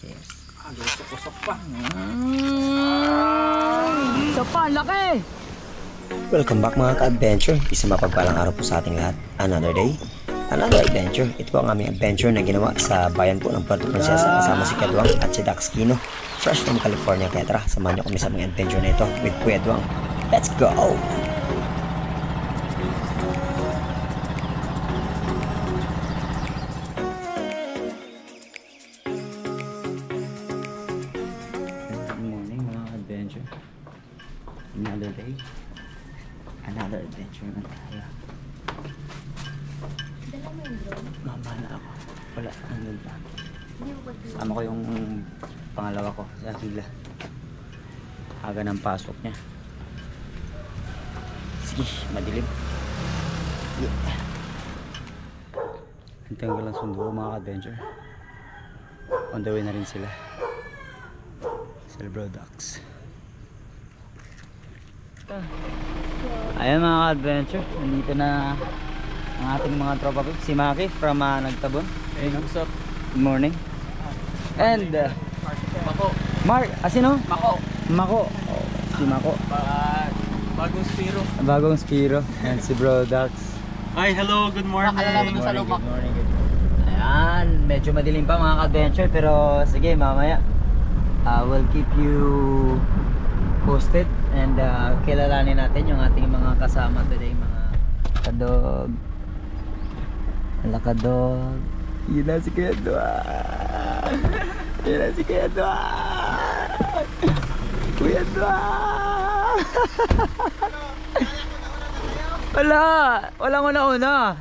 Cheers. Lusok-lusok pa. Isa pa, laki! Welcome back mga ka-adventure. Isang mapagpalang araw po sa ating lahat. Another day, another adventure. Ito po ang aming adventure na ginawa sa bayan po ng Puerto Princesa kasama si Kedwang at si Dax Kino. Fresh from California. Kaya tara, samahan niyo kami sa mga adventure na ito with Kuya Edwang. Let's go! Another day, another adventure na tayo. Dala mo yung drone? Mamana ako. Wala, nandun pa. Hindi mo ba Sama ko yung pangalawa ko, si Akila. Aga ng pasok niya. Sige, madilim. Yeah. Hintay ko lang sundo mga ka-adventure. On the way na rin sila. Celebro Ducks. Ayan mga ka-adventure, nandito na ang ating mga tropa ko. Si Maki from Nagtabon. Hey, what's up? Good morning. And Mako. Mark, sino? Mako. Mako. Oh, si Mako. Bagong Spiro. Bagong Spiro. And si Bro Dax. Hi, hello, good morning. Nakalala mo sa loob. Ayan, medyo madilim pa mga ka-adventure pero sige mamaya we'll keep you posted and kilalanin natin yung ating mga kasama today, mga kadog. Wala kadog. Yun na si Kuya Edwang. Yun na si Kuya Edwang. Kuya Edwang. Walang una-una.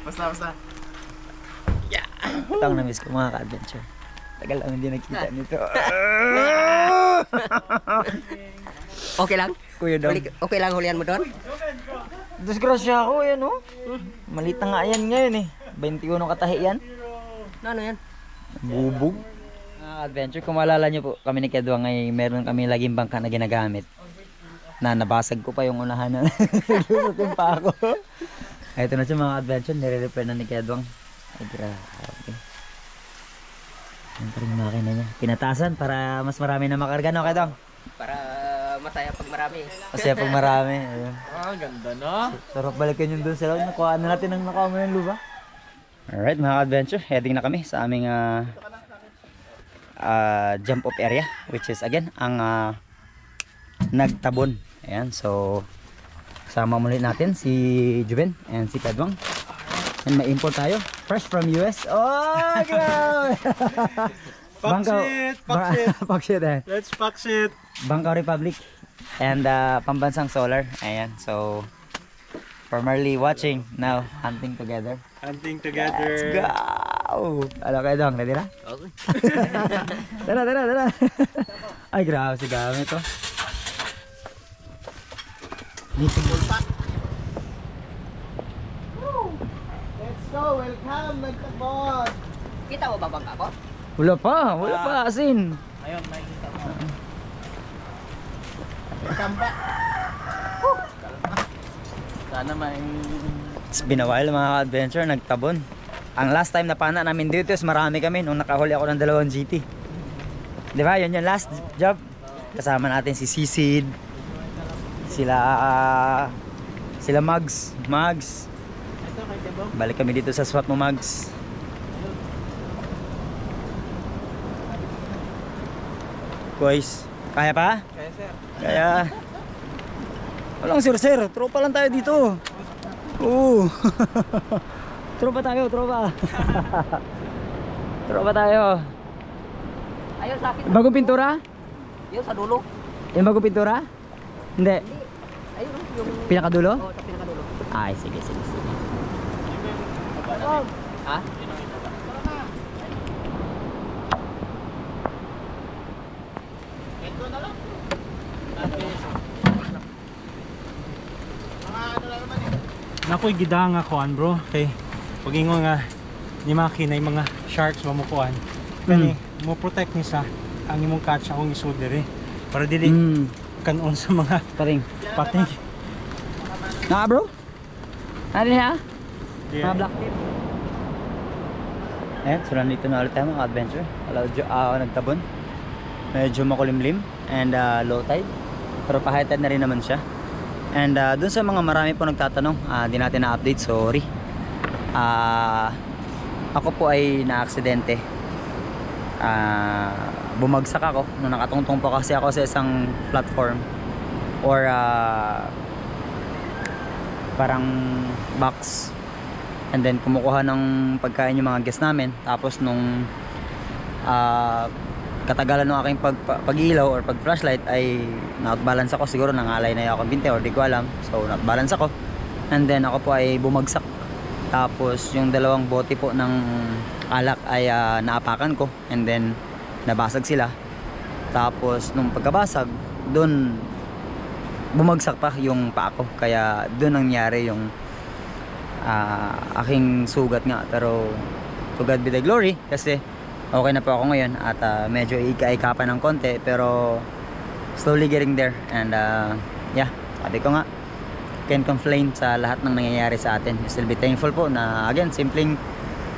Basta. Ito ang na-miss ko mga ka-adventure. Tagal lang hindi nakita nito. Okay lang? Kuya Dong. Okay lang hulihan mo doon? Disgrasya ako yan oh. Malita nga yan ngayon eh. 21 katahi yan. Ano yan? Bubog. Mga ka-adventure, kung maalala nyo po, kami ni Kedwang ay meron kami laging bangka na ginagamit. Na nabasag ko pa yung unahan na. Lusutin pa ako. Ito na siya mga adventure, nire-repair na ni Kedwang. Ay grabe. Yan pa rin yung makina niya. Pinatasan para mas marami na makarga, no Kedwang? Para masaya pag marami. Masaya pag marami. Ayun. Ganda na. Sarap balikan yung dun sa loob. Nakuha na natin ang nakawa mo yung luba. Alright mga adventure, heading na kami sa aming jump off area, which is again ang Nagtabon. Ayan, so kasama muli natin si Juben and si Kedwang. And may import tayo, fresh from US. Oh, grabe! Pakshit eh. Let's pack it. Bangkaw Republic and pambansang solar. Ayan, so formerly watching, now hunting together. Hunting together. Let's go! Alam kayo dong, ready na? Okay. Tara. Ay grabe si gamit to. Let's go, welcome, Nagtabon. Kita mo ba bangka ko? Wala pa asin. Ayun, makikita mo. Sana may... It's been a while mga adventure, Nagtabon. Ang last time na pana namin dito is marami kami nung nakahuli ako ng 2 GT. Di ba? Yun yung last job. Kasama natin si Sisid. Sila Mags. Balik kami dito sa SWAT mo, Mags. Guys, kaya pa? Kaya sir. Kaya walang sir, tropa lang tayo dito. Oo. Tropa tayo. Tropa tayo. Ayun sa akin. Bagong pintura? Yun sa dulo. Yung bagong pintura? Hindi. Ayun yung... Pinakadulo? Oh, sa pinakadulo. Ay, sige. Ha? Nakoy gidang nga kuan bro. Okay. Pag ingon nga ni makinay mga sharks mamukuan. Kani mo protect ni sa ang imong catch akong isud diri para dili kanon sa mga Pating. pating. Bro? Ano niya? Yeah. Mga black tip. Ayan, so nandito na ulit tayo mga adventure. Nagtabon. Medyo makulimlim and low tide. Pero pa-high tide na rin naman siya. And dun sa mga marami po nagtatanong, di natin na-update, sorry. Ako po ay na-aksidente. Bumagsak ako nung nakatungtong po kasi ako sa isang platform or parang box, and then kumukuha ng pagkain yung mga guests namin. Tapos nung katagalan ng aking pag-ilaw or pag-flashlight ay na-outbalance ako, siguro nangalay na ako binte or di ko alam, so na-outbalance ako, and then ako po ay bumagsak. Tapos yung dalawang bote po ng alak ay naapakan ko, and then nabasag sila. Tapos nung pagkabasag doon bumagsak pa yung paa ko, kaya doon nangyari yung aking sugat nga. Pero to God be the glory kasi okay na po ako ngayon at medyo ika-ika pa ng konti, pero slowly getting there. And yeah, sabi ko nga, can't complain sa lahat ng nangyayari sa atin. You still be thankful po na again, simpleng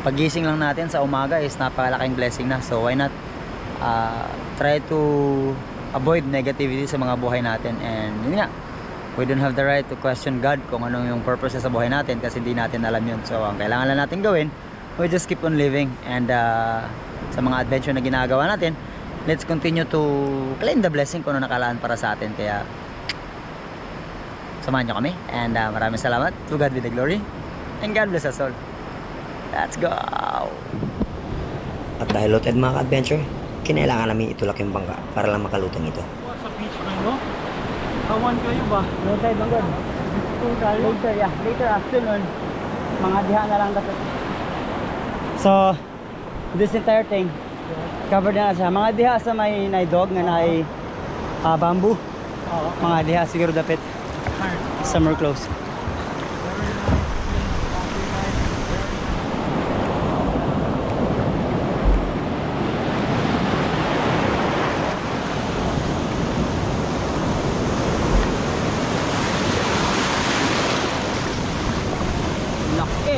pagising lang natin sa umaga is napakalaking blessing na. So why not try to avoid negativity sa mga buhay natin. And yun nga, we don't have the right to question God kung ano yung purpose sa buhay natin kasi hindi natin alam yun. So ang kailangan lang natin gawin, we just keep on living. And sa mga adventure na ginagawa natin, let's continue to claim the blessing kung ano nakalaan para sa atin. Kaya samahan nyo kami, and maraming salamat. To God be the glory, and God bless us all. Let's go! At dahil low tide mga ka-adventure, kinailangan namin itulak yung bangka para lang makalutang ito. Sa beach na no? Kawan kayo ba? Low tide bang good? Later, yeah. Later afternoon, mga diha na lang dapat. So, this entire thing, covered na siya. Mga diha sa may naidog nga na ay bamboo. Mga diha siguro dapat summer clothes. Laki.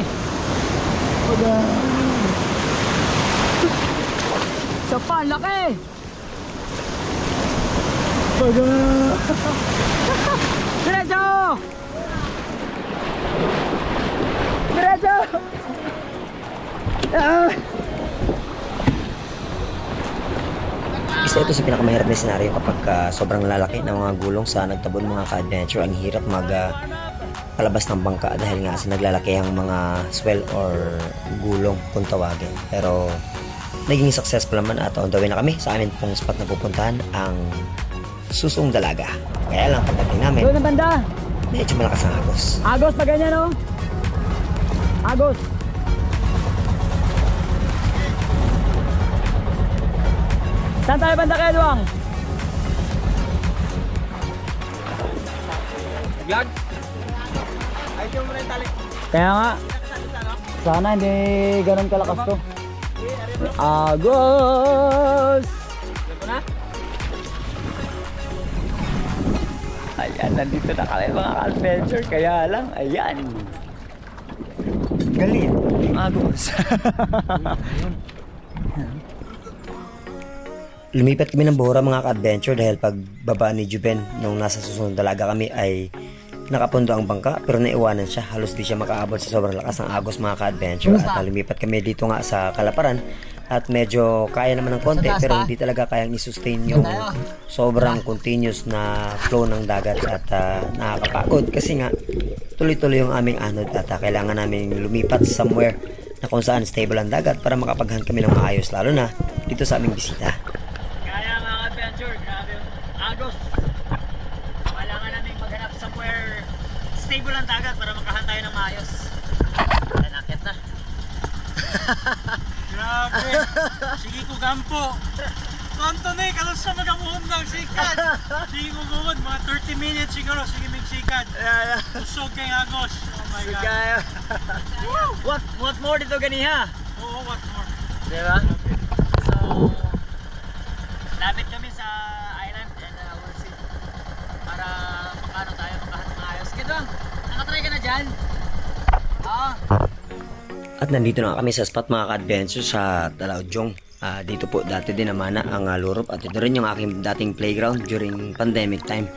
Sa pa, laki. Diretso! Diretso! Isa ito sa pinakamahirap na senaryo kapag sobrang lalaki ng mga gulong sa nagtabon mga ka-adventure. Ang hirap palabas ng bangka dahil nga sa naglalaki ang mga swell or gulong kung tawagin. Pero naging successful naman at on the way na kami sa amin pong spot na pupuntahan, ang Susong Dalaga. Kaya lang pagdating namin, doon na banda. medyo malakas ang agos. Agos pa ganyan, no? Agos. Saan tayo banda kayo, Duang? Vlog? Ay, mo na yung tali. Kaya nga, sana hindi ganun kalakas to. Agos! Ayan, nandito na kami mga adventure. Kaya lang, ayan. Galit. Agos. Lumipat kami ng Bora mga ka-adventure dahil pagbaba ni Juben nung nasa Susong Dalaga kami ay nakapundo ang bangka pero naiwanan siya. Halos di siya makaabot sa sobrang lakas ng agos mga ka-adventure. At lumipat kami dito nga sa Kalaparan at medyo kaya naman ng konti pero hindi talaga kayang i-sustain yung sobrang continuous na flow ng dagat at nakakapagod kasi nga tuloy-tuloy yung aming anod at kailangan namin lumipat somewhere na kung saan stable ang dagat para makapaghan kami ng maayos lalo na dito sa aming bisita. Kaya mga adventure, grabe yung agos. Kailangan namin maghanap somewhere stable ang dagat para makahan tayo ng maayos. Nanakit na. Grabe. Sige ko gampo. Tonto na eh, kalos siya magamuhon ng sikad. Sige ko gawin, mga 30 minutes siguro. Sige may sikad. Usog kay agos. Oh my God. What more dito ganiha? Oo, what more? Diba? So, lapit kami sa island and we'll see para makano tayo makahan ng ayos. Kaya nakatry ka na dyan? Oo. At nandito na kami sa spot mga ka-adventure sa Talaudjong. Dito po dati din naman ang lurup at ito rin yung aking dating playground during pandemic time.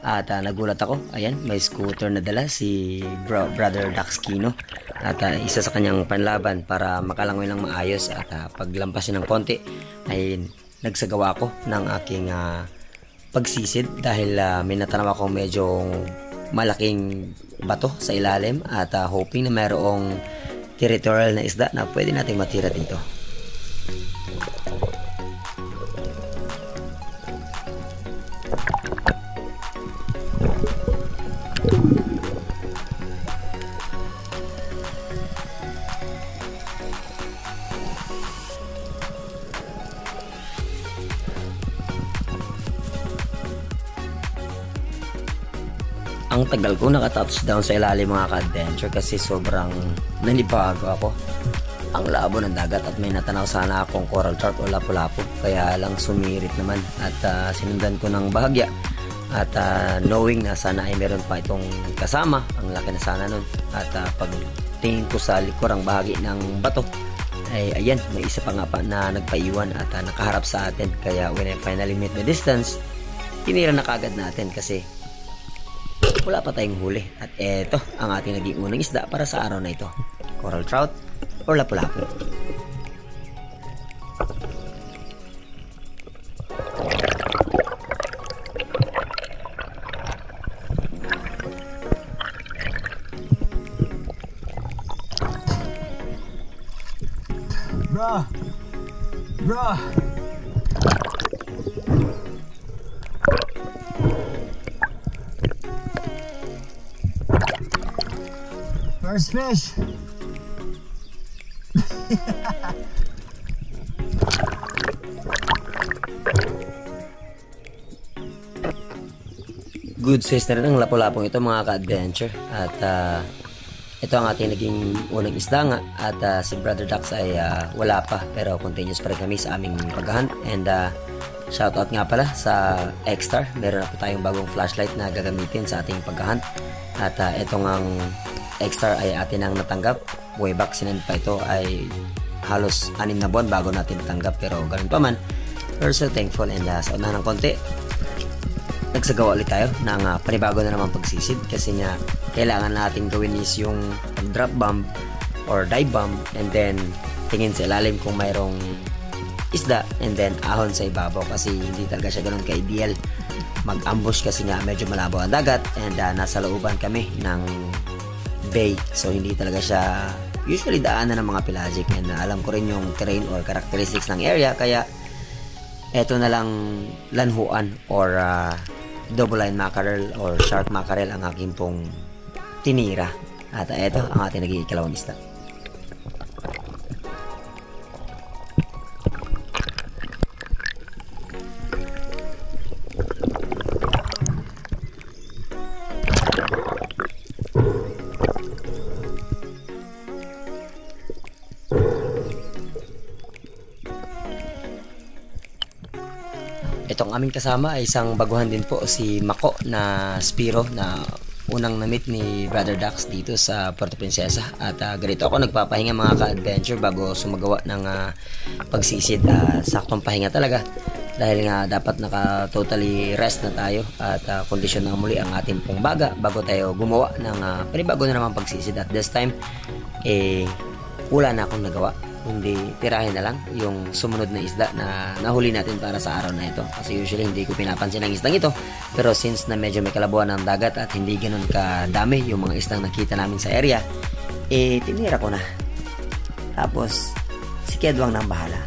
At nagulat ako, ayan, may scooter na dala si Brother Dax Kino. At isa sa kanyang panlaban para makalangoy ng maayos at paglampas ng konti ay nagsagawa ako ng aking pagsisid dahil may natanaw ako medyo malaking bato sa ilalim at hoping na mayroong territorial na isda na pwede nating matira dito. Ang tagal ko naka-touchdown sa ilalim mga ka-adventure kasi sobrang nanibago ako. Ang labo ng dagat at may natanaw sana akong coral trout o lapu-lapu, kaya lang sumirit naman at sinundan ko ng bahagya at knowing na sana ay meron pa itong kasama, ang laki na sana nun. At pag tingin ko sa likurang bahagi ng bato ay ayan, may isa pa nga pa na nagpaiwan at nakaharap sa atin, kaya when I finally met the distance, tinira na kagad natin kasi wala pa tayong huli. At eto ang ating naging unang isda para sa araw na ito, coral trout or lapu-lapu. Bruh. First fish. Good size na rin ang lapu-lapong ito mga ka-adventure. At ito ang ating naging unang isda nga. At si Brother Dax ay wala pa, pero continuous pa rin kami sa aming paghahunt. And shoutout nga pala sa X-Star. Meron na po tayong bagong flashlight na gagamitin sa ating paghahunt. At itong ang X-Star ay atin ang natanggap. Way back sinend pa ito ay halos 6 na buwan bago natin natanggap. Pero ganun pa man, we're so thankful. And sa unahan ng konti, nagsagawa ulit tayo ng panibago na naman pagsisid kasi nga kailangan natin gawin is yung drop bomb or dive bomb and then tingin sa ilalim kung mayroong isda and then ahon sa ibabaw kasi hindi talaga siya ganun ka-ideal mag-ambush kasi nga medyo malabo ang dagat and nasa looban kami ng bay, so hindi talaga siya usually daanan ng mga pelagic and alam ko rin yung terrain or characteristics ng area, kaya eto na lang lanhuan or double line mackerel or shark mackerel ang aking pong tinira. At eto ang ating naging ikalawang isda. Itong aming kasama ay isang baguhan din po, si Mako na Spiro na unang na-meet ni Brother Dax dito sa Puerto Princesa. At ganito ako nagpapahinga mga ka-adventure bago sumagawa ng pagsisid. Saktong pahinga talaga dahil nga dapat naka-totally rest na tayo at kondisyon na muli ang ating pong baga bago tayo gumawa ng panibago na naman pagsisid. At this time, wala na akong nagawa kundi tirahin na lang yung sumunod na isda na nahuli natin para sa araw na ito. Kasi usually hindi ko pinapansin ang isdang ito, pero since na medyo may kalabuan ng dagat at hindi ganun kadami yung mga isdang nakita namin sa area, tinira ko na. Tapos si Kedwang nang bahala.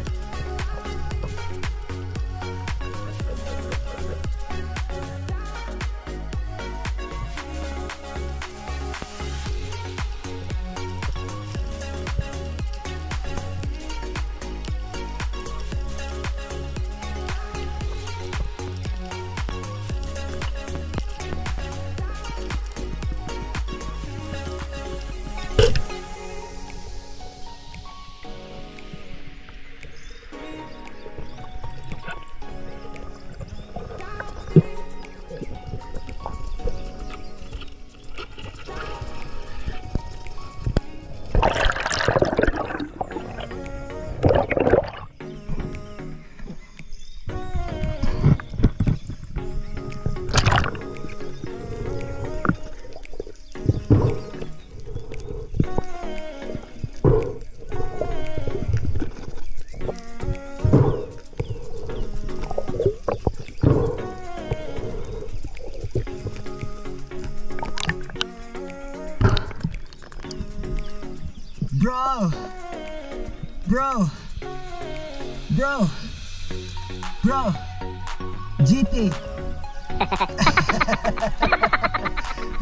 Bro! Bro! Bro! Bro! GT!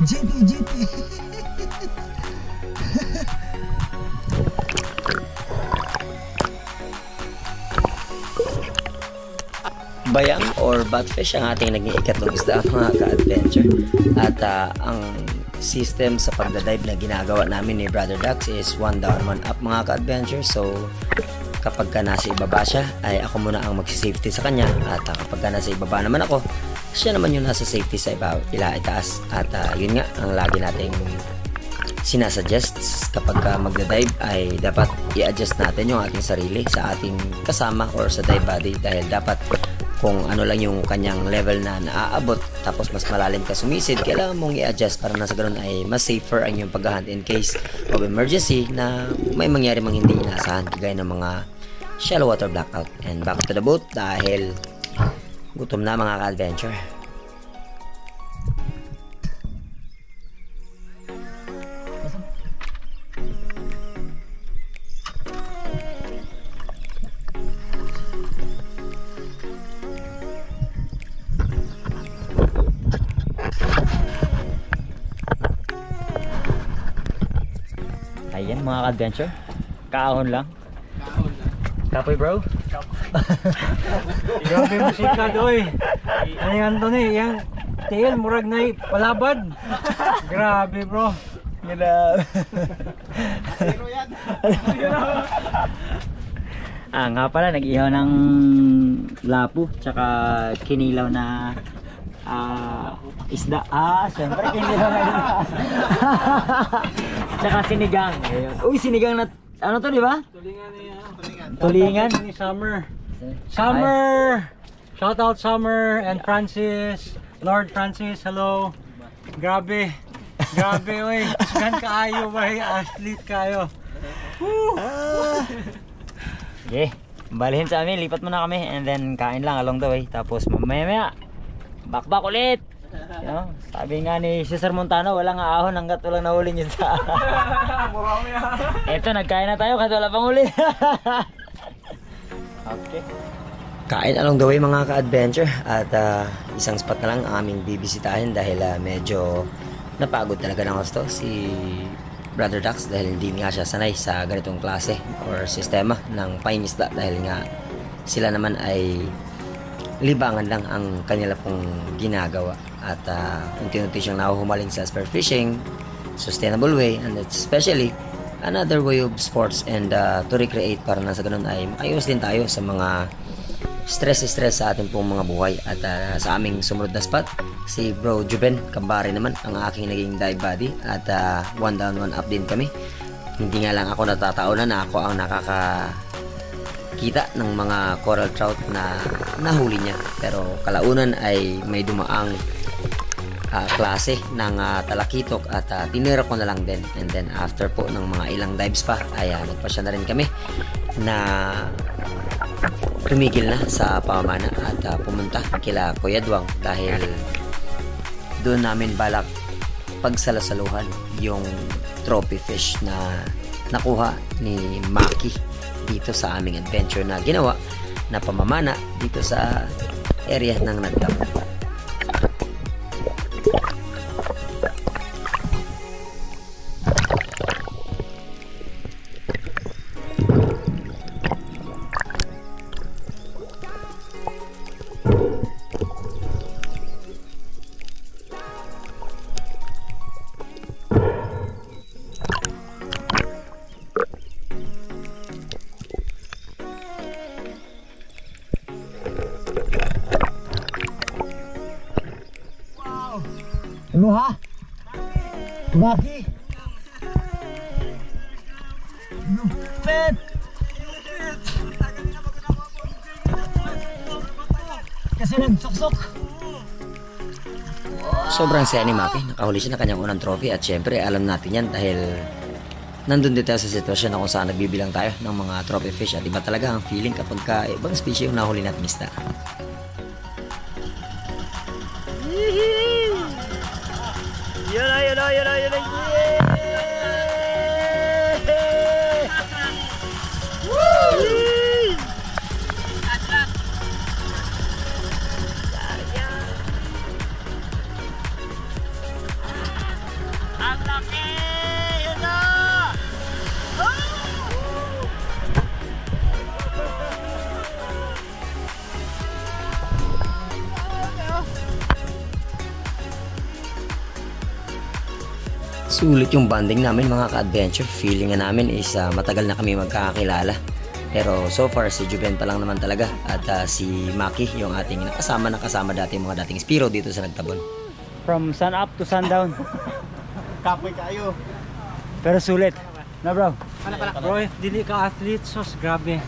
GT! Bayang or batfish ang ating naging ikatlong isda mga ka-adventure. At ang system sa pagdadive na ginagawa namin ni Brother Dax is 1 down 1 up mga ka-adventure. So kapag ka nasa ibaba siya ay ako muna ang magsisafety sa kanya, at kapag ka nasa ibaba naman ako, siya naman yung nasa safety sa itaas. At yun nga ang lagi nating sinasuggest kapag ka magdadive ay dapat i-adjust natin yung ating sarili sa ating kasama or sa dive buddy, dahil dapat kung ano lang yung kanyang level na naaabot tapos mas malalim ka sumisid, kailangan mong i-adjust para nasa ganun ay mas safer ang iyong paghahunt in case of emergency na may mangyari mang hindi inaasahan, kagaya ng mga shallow water blackout. And back to the boat dahil gutom na mga ka-adventure. Ayan mga ka-adventure, kaahon lang. Kapoy bro? Grabe musika doy. Ano yan to ni? Yang tail murag na palabad. Grabe bro. Grabe. Nga pala, nag-ihaw ng lapu tsaka kinilaw na isda. Siyempre kinilaw na isda. Tsaka sinigang. Ayun. Uy, sinigang na ano to, di ba? Tulingan niya. Tulingan. Ni Summer. Summer! Shout out Summer and Francis. Lord Francis, hello. Grabe. Grabe, oy. Gan kaayo ba? Athlete kayo. Okay, balihin sa amin, lipat muna kami and then kain lang along the way. Tapos mamaya bakbak ulit. Sabi nga ni Cesar Montano, walang aahon hanggat walang nahuli niya sa eto, nagkain na tayo kahit wala pang huli. Okay, Kain along the way mga ka-adventure, at isang spot na lang ang aming bibisitahin dahil medyo napagod talaga ng gusto si Brother Dax dahil hindi nga siya sanay sa ganitong klase or sistema ng pangingisda, dahil nga sila naman ay libangan lang ang kanila pong ginagawa, at unti-unti siyang nahuhumaling sa spearfishing, sustainable way, and especially another way of sports and to recreate para na sa ganun ay makayos din tayo sa mga stress sa ating pong mga buhay. At sa aming sumunod na spot, si Bro Juben Kambari naman ang aking naging dive buddy, at 1 down 1 up din kami. Hindi nga lang ako natataonan na ako ang nakakakita ng mga coral trout na nahuli niya, pero kalaunan ay may dumaang klase ng talakitok at tinira ko na lang din. And then after po ng mga ilang dives pa ay nagpasya na rin kami na tumigil na sa pamamana at pumunta kila Kuya Duang, dahil doon namin balak pagsalasaluhan yung trophy fish na nakuha ni Maki dito sa aming adventure na ginawa na pamamana dito sa area ng Nagdam. ano ha? Maki? Lupet! Kasi nagsuksok. Sobrang saya ni Maki, nakahuli siya ng kanyang unang trophy, at syempre alam natin yan dahil nandun din tayo sa sitwasyon na kung saan nagbibilang tayo ng mga trophy fish, at iba talaga ang feeling kapag ka ibang species yung nahuli natin isda. Yun na! Sulit yung bonding namin mga ka-adventure. Feeling nga namin is matagal na kami magkakakilala. Pero so far si Juben pa lang naman talaga at si Maki yung ating nakasama dati mga dating Spiro dito sa Nagtabon. From sun up to sundown. Kapoy kayo. Pero sulit. Na bro. Bro, if dili ka athlete, sos grabe.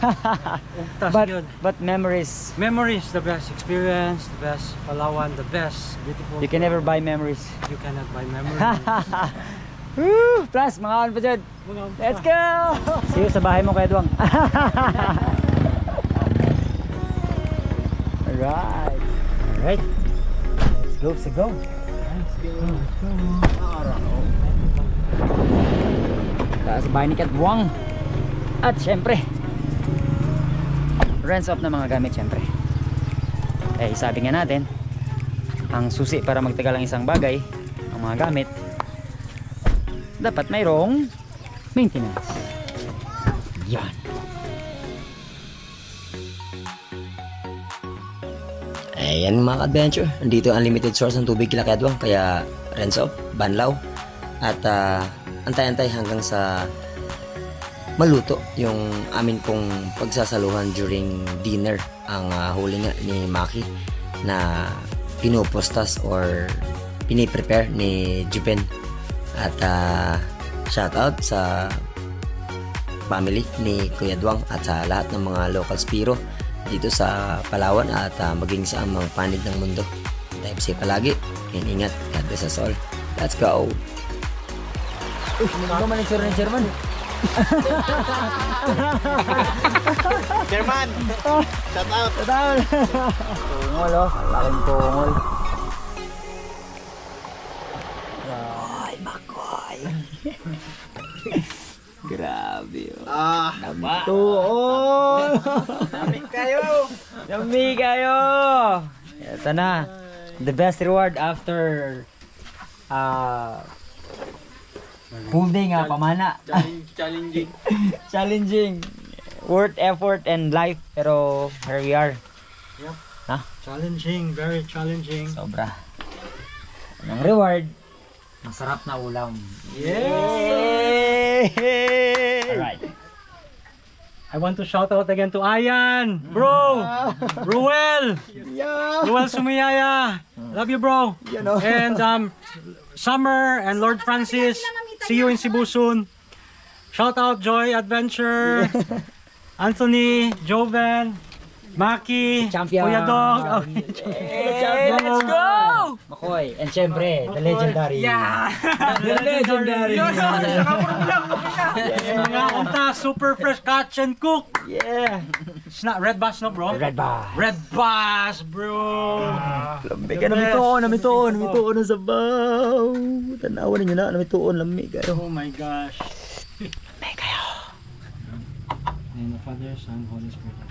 Ugtas yun. But memories. Memories, the best experience, the best Palawan, the best beautiful. You can never buy memories. You cannot buy memories. Woo! Plus, mga on pa dyan. Let's go! See you sa bahay mo, Kuya Duang. Alright. Alright. Let's go. Taas bahay ni Kuya Duang. At syempre, rinse off na mga gamit syempre. Eh, sabi nga natin, ang susi para magtagal ang isang bagay, ang mga gamit, dapat mayroong maintenance. Yan. Ayan mga ka-adventure, andito ang unlimited source ng tubig kila Kedwang, kaya rinse off, banlaw at antay-antay hanggang sa maluto yung amin pong pagsasaluhan during dinner. Ang huli nga ni Maki na pinupostas or piniprepare ni Juben. At shout out sa family ni Kuya Duang at sa lahat ng mga local Spiro dito sa Palawan at maging sa amang panig ng mundo. Type safe palagi, ingat, God bless us all. Let's go! Ano man yung sir ng Sherman? Chairman! Shout out! Tungol oh, laking tungol. Grabe oh. Tuon! Dami kayo! Ito na. The best reward after full day nga, pamana. Challenging. Worth, effort, and life. Pero here we are. Yep. Ha? Challenging, very challenging. Sobra. Anong reward? Masarap na ulam. Yay! Alright. I want to shout out again to Ayan, bro, Ruel, Ruel Sumiyaya, love you bro, and Summer and Lord Francis, see you in Cebu soon. Shout out Joy Adventure, Anthony, Joven, Maki, Champion. Kuya Dog, Hey, let's go! Makoy, and syempre, the legendary. Yeah! The legendary. Mga unta, super fresh catch and cook. Yeah. It's not red bass no bro? Red bar. Red bass bro! Lamig ka, namituon na sabaw. Tanawan ninyo na, namituon, lamig kayo. Oh my gosh. Lamig kayo. In the Father, Son, Holy Spirit.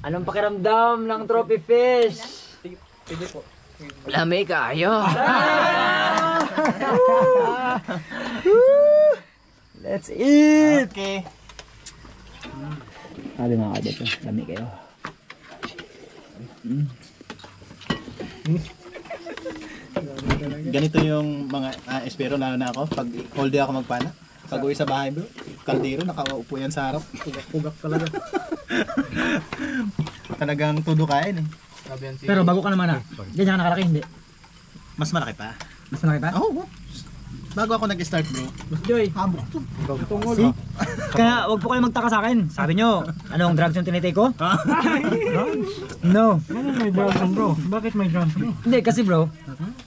Anong pakiramdam ng trophy fish? Lamig kayo. Let's eat! Okay. Sabi mga kadito, lamig kayo. Ganito yung mga espero lalo na ako pag all day ako magpana. Pag uwi sa bahay bro, kaldero nakaupo yan sa harap. Pugak talaga. Talagang tudo kain eh. Pero bago ka naman ganyan ka nakalaki, hindi? Mas malaki pa. Mas malaki pa? Oo. Bago ako nag-start bro. Joy, Habok to. see? Kaya wag po kayo magtaka sa akin. Sabi nyo, anong drugs yung tinitake ko? No. May drugs bro? Bakit may drugs bro? Hindi kasi bro,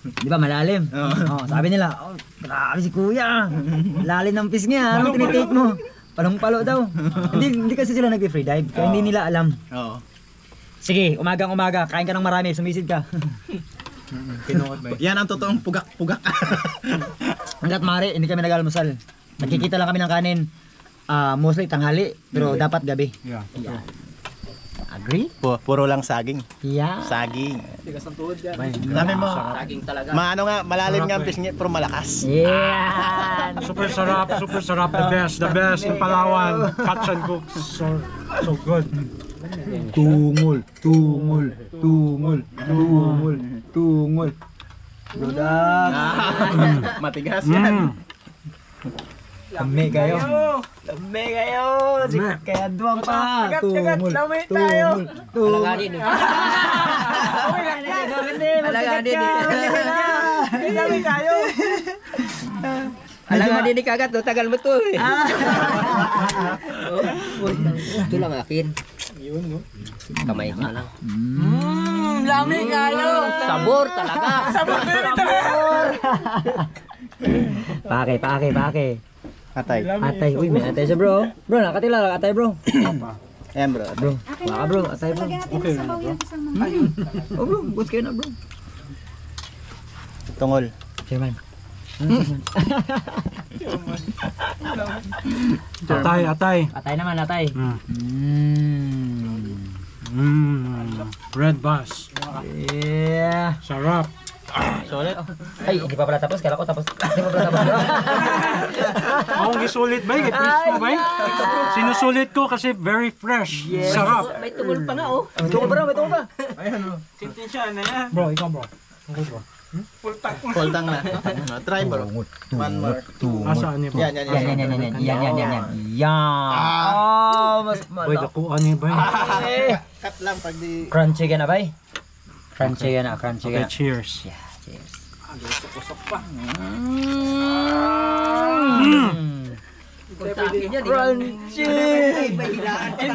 di ba malalim? Oh, sabi nila, oh, grabe si kuya. Lalim ng pisngi ha, anong tinitake mo? Palong-palo daw. hindi kasi sila nag-free dive, kaya hindi nila alam. Oo. Sige, umagang-umaga, kain ka ng marami, sumisid ka. Pinuot ba? Yan ang totoong pugak-pugak. Hanggat mare, hindi kami nag-almusal. Nagkikita lang kami ng kanin. Mostly tanghali, pero dapat gabi. Yeah. Yan. Agree? Puro lang saging. Yeah. Saging. May Dami mo. Saging talaga. Maano nga, malalim nga ang pisngi pero malakas. Yeah. super sarap, the best in Palawan. Catch and cook, so good. Tungol. Product. Matigas yan. Lami kayo. Lami kayo. Kaya duwang pa. Tumul. Tumul. Alanganin eh. Alanganin eh. Lami kayo. Alanganin ni kagat, no? Tagal mo to eh. Ito lang akin. Yun, no? Kamay ko na lang. Lami kayo. Sabor talaga. Pake. Atay. Atay, uy, may atay siya bro. Bro, nakatila lang atay bro. Ayan bro. Bro, baka bro, atay bro. Lagyan natin ng sabaw yung kasama. Oh bro, boots kayo na bro. Tungol. Chairman. Atay. Atay naman, atay. Red Bass. Yeah. Sarap. Solid. Ay, hindi pa pala tapos. Kala ko tapos. Hindi pa pala tapos. Ako gisulit ba? Ipis mo ba? Sinusulit ko kasi very fresh. Sarap. May tumul pa nga oh. May tungo pa. Tintin na yan. Bro, ikaw bro. Full tank na. Try bro. One more. Asaan niya ba? Yan. Oh, mas Boy, dakuan niya ba? Cut lang pag di... crunchy ka na, bay? Crunchy ka na. Okay, cheers. Yeah, cheers. Crunchy!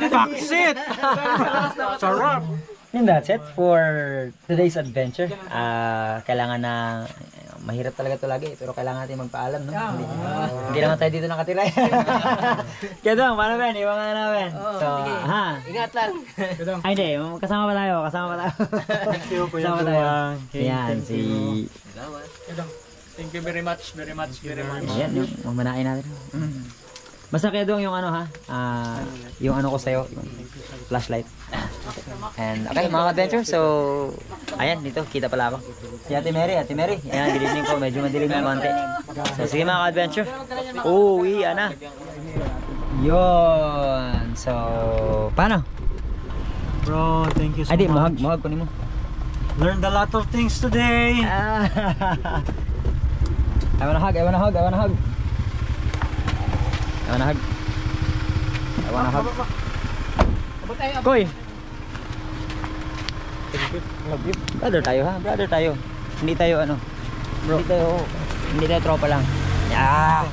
Baksit! Sarap! And that's it for today's adventure. Kailangan na mahirap talaga ito lagi pero kailangan natin magpaalam, no? Hindi naman tayo dito nakatira. Kaya doon, paano Ben? Iwan nga namin. So, ha? Ingat lang. Ay, hindi. Kasama pa tayo. Kasama pa tayo. Yan, si... Thank you very much. Ayan, yung mamanain natin. Basta kaya doon yung ano ha, yung ano ko sa'yo, yung flashlight. And okay mga adventure, so ayan dito, kita pala ako. Si Ate Mary, ayan, good evening po, medyo madilim na konti. So sige mga adventure, uwi na. Yun, so paano? Bro, thank you so Ay di, much. mahag kunin mo. Learned a lot of things today. I wanna hug. Koy! Brother tayo. Hindi tayo ano. Bro. Hindi tayo tropa lang. Yeah.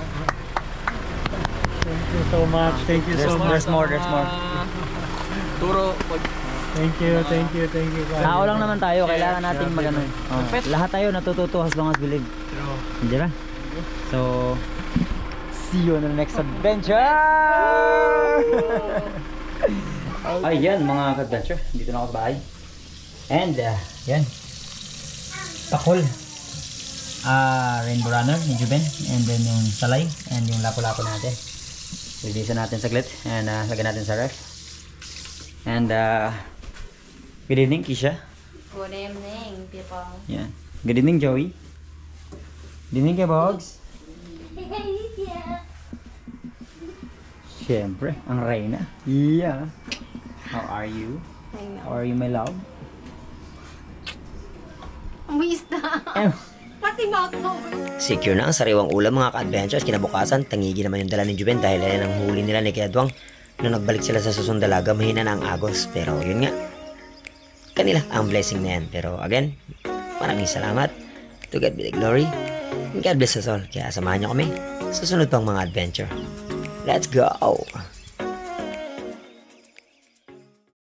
Thank you so much. There's more. Turo. Thank you. Tao lang naman tayo, kailangan nating magano. Lahat tayo natututo as long as we live. Hindi ba? So, see you on the next adventure! Ayan mga ka-adventure, dito na ako sa bahay. And, yan. Takol. Rainbow Runner, ni Juben. And then yung salay, and yung lapo-lapo natin. Lilisan natin saglit, and lagyan natin sa ref. And, good evening, Kisha. Good evening, people. Yan. Good evening, Joey. Good evening, kay Bogs. Siyempre, ang Reyna. Yeah. How are you? How are you, my love? Wista. Pati mouth mo. Secure na ang sariwang ulam mga ka-adventures. Kinabukasan, tangigi naman yung dala ni Juben dahil yan ang huli nila ni Kuya Duang. Nung nagbalik sila sa susong dalaga, mahina na ang agos. Pero yun nga, kanila ang blessing na yan. Pero again, maraming salamat. To God be the glory. And God bless us all. Kaya samahan nyo kami sa sunod pang mga adventure. Let's go!